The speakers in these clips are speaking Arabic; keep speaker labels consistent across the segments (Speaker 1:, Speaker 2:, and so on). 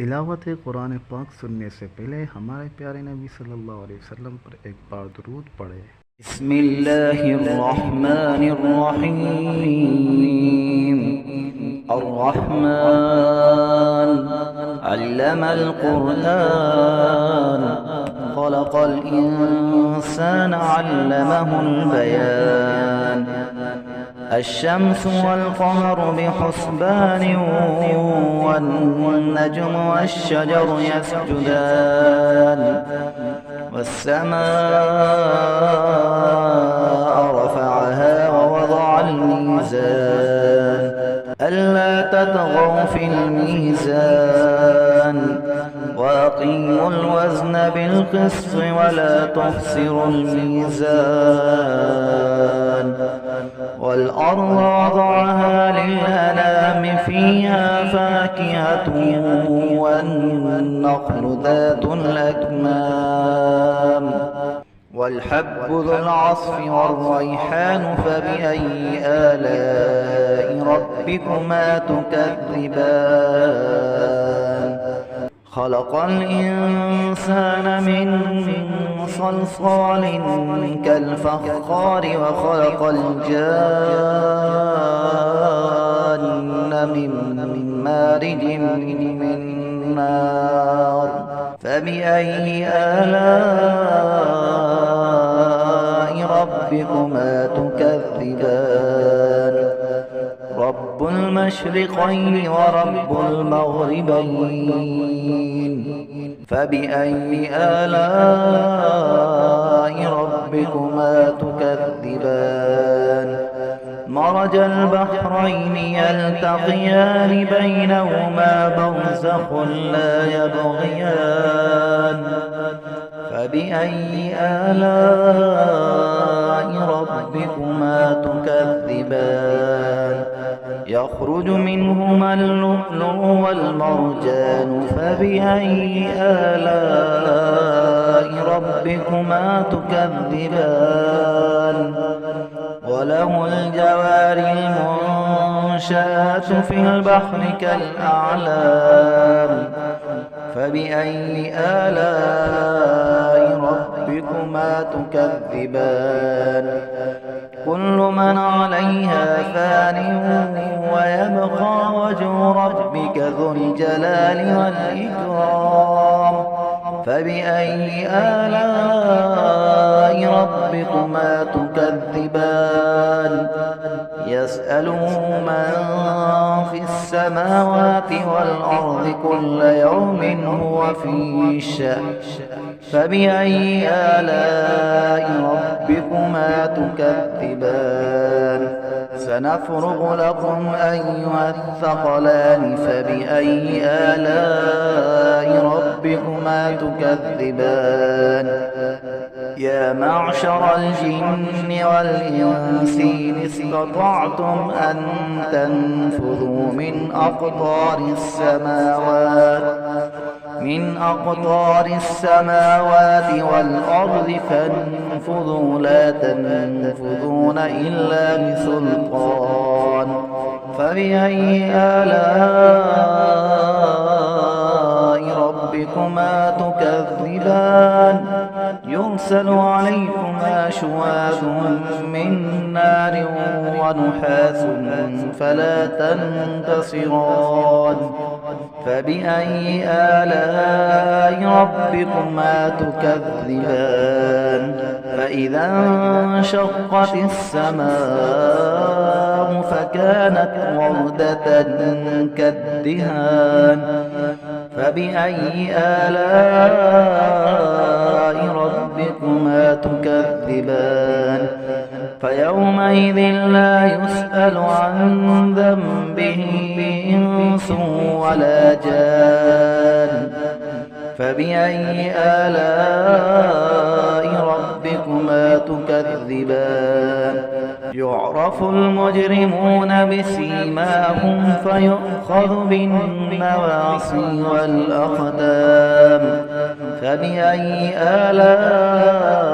Speaker 1: तिलावत कुरान पाक सुनने से पहले हमारे प्यारे नबी सल्लल्लाहु अलैहि वसल्लम पर एक बार दुरूद पढ़े।
Speaker 2: बिस्मिल्लाहिर्रहमानिर्रहीम। अर्रहमान अल्लमल कुरआन खलक़ल इंसान अल्लमहुल बयान। الشمس والقمر بحسبان والنجم والشجر يسجدان والسماء رفعها ووضع الميزان ألا تطغوا في الميزان وأقيموا الوزن بالقسط ولا تخسروا الميزان والأرض وضعها للأنام فيها فاكهة والنخل ذات الأكمام والحب ذو العصف والريحان فبأي آلاء ربكما تكذبان خلق الإنسان من صلصال كالفخار وخلق الجان من مارج من نار فبأي آلاء ربكما تكذبان رب المشرقين ورب المغربين فبأي آلاء ربكما تكذبان مرج البحرين يلتقيان بينهما برزخ لا يبغيان فبأي آلاء ربكما تكذبان يخرج منهما اللؤلؤ والمرجان فبأي آلاء ربكما تكذبان وله الجوار المنشآت في البحر كالأعلام فبأي آلاء ربكما تكذبان كل من عليها فان ويبقى وجه ربك ذو الجلال والإكرام فبأي آلاء ربكما تكذبان يسأله من في السماوات والأرض كل يوم هو في شأن فبأي آلاء ربكما تكذبان سنفرغ لكم أيها الثقلان فبأي آلاء ربكما تكذبان يا معشر الجن والإنس إن استطعتم أن تنفذوا من أقطار السماوات والأرض فانفذوا لا تنفذون إلا بسلطان فبأي آلاء ربكما تكذبان يرسل عليكما شواظ من نار ونحاس فلا تنتصران فبأي آلاء ربكما تكذبان فإذا انشقت السماء فكانت وردة كالدهان فبأي آلاء ربكما تكذبان فيومئذ لا يسأل عن ذنبه إنس ولا جان فبأي آلاء ربكما تكذبان يعرف المجرمون بسيماهم فيؤخذ بالنواصي والأقدام فبأي آلاء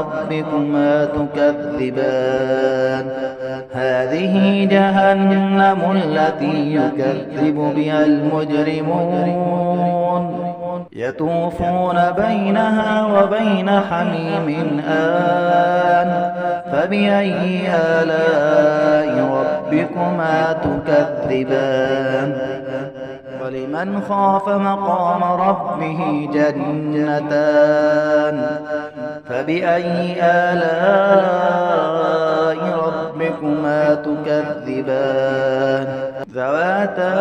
Speaker 2: ربكما تكذبان هذه جهنم التي يكذب بها المجرمون يطوفون بينها وبين حميم آن فبأي آلاء ربكما تكذبان ولمن خاف مقام ربه جنتان فبأي آلاء ربكما تكذبان ذواتا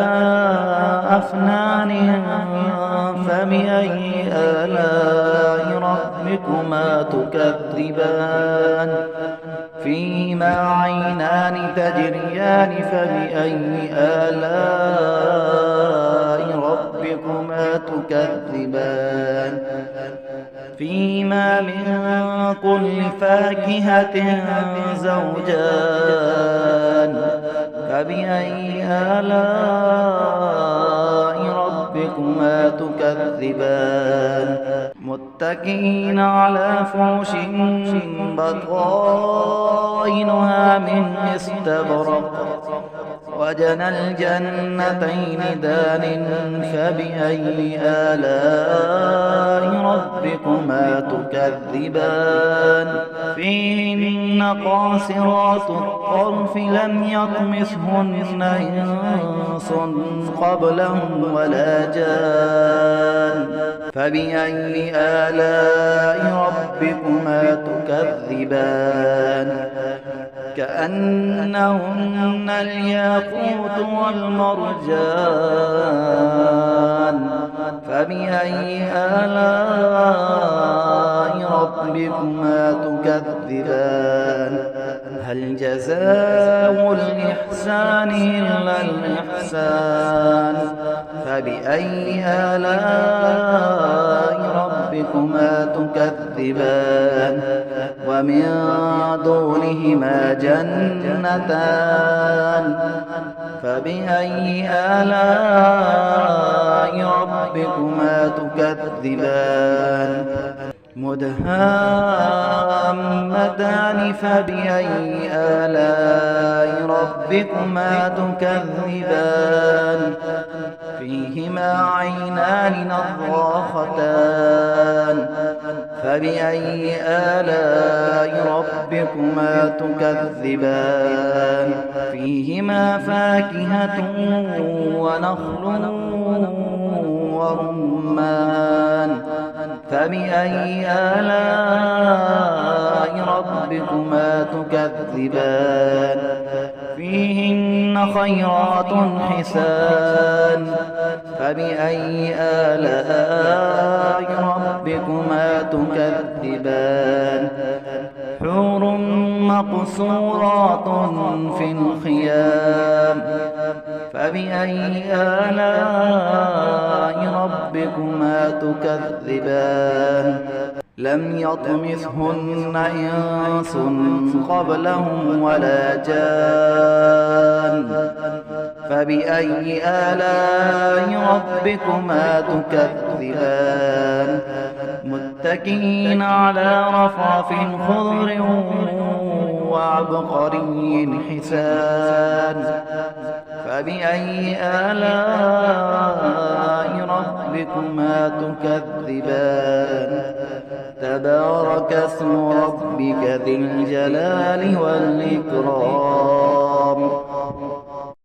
Speaker 2: أفنان فبأي آلاء ربكما تكذبان فيهما عينان تجريان فبأي آلاء ربكما تكذبان فيهما من كل فاكهة زوجان فبأي آلاء ربكما تكذبان متكئين على فرش بطائنها من استبرق وجنى الجنتين دان فبأي آلاء ربكما تكذبان فيهن قاصرات الطرف لم يطمثهن إنس قبلهم ولا جان فبأي آلاء ربكما تكذبان كأنهن الياقوت والمرجان فبأي آلاء ربكما تكذبان هل جزاء الإحسان إلا الإحسان فبأي آلاء ربكما تكذبان ومن دونهما جنتان فبأي آلاء ربكما تكذبان مدهامتان فبأي آلاء ربكما تكذبان فيهما عينان نضاختان فبأي آلاء ربكما تكذبان فيهما فاكهة ونخل ورمان فبأي آلاء ربكما تكذبان فيهن خيرات حسان فبأي آلاء ربكما تكذبان حور مقصورات في الخيام فبأي آلاء ربكما تكذبان لم يطمثهن إنس قبلهم ولا جان فبأي آلاء ربكما تكذبان متكئين على رفرف خضر وعبقري حسان فبأي آلاء ربكما تكذبان تبارك اسم ربك ذي الجلال والإكرام